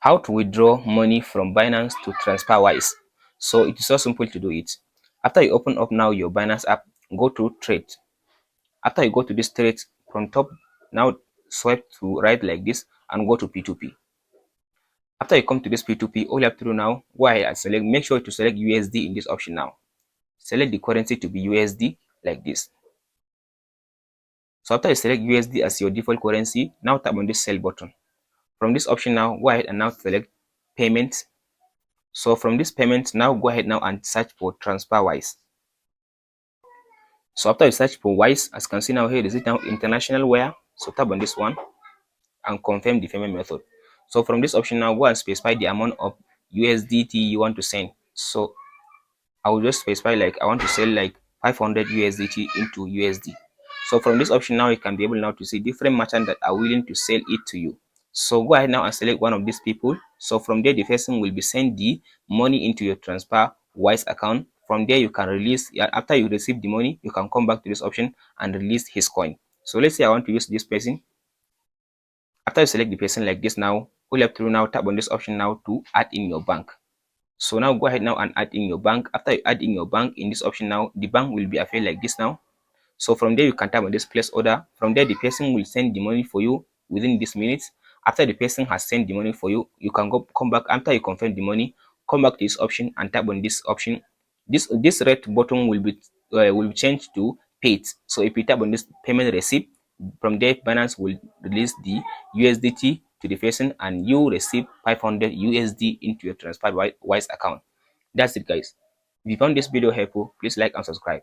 How to withdraw money from Binance to Transferwise. So it is so simple to do it. After you open up now your Binance app, go to trade. After you go to this trade from top, now swipe to right like this and go to P2P. After you come to this P2P, all you have to do now, go ahead and select, make sure to select USD in this option now. Select the currency to be USD like this. So after you select USD as your default currency, now tap on this sell button. From this option now, go ahead and now select payment. So from this payment, now go ahead now and search for Transferwise. So after you search for Wise, as you can see now here, is it now international wire? So tap on this one and confirm the payment method. So from this option now, go and specify the amount of USDT you want to send. So I will just specify like I want to sell like 500 USDT into USD. So from this option now, you can be able now to see different merchants that are willing to sell it to you. So go ahead now and select one of these people. So from there, the person will be send the money into your Transferwise account. From there, you can release, after you receive the money, you can come back to this option and release his coin. So let's say I want to use this person. After you select the person like this now, all you have to do now, tap on this option now to add in your bank. So now go ahead now and add in your bank. After you add in your bank in this option now, the bank will be appear like this now. So from there, you can tap on this place order. From there, the person will send the money for you within this minutes. After the person has sent the money for you, you can come back after you confirm the money, come back to this option and tap on this option. This red button will be changed to paid. So if you tap on this payment receipt, from there Binance will release the USDT to the person and you receive 500 USD into your Transferwise account. That's it, guys. If you found this video helpful, please like and subscribe.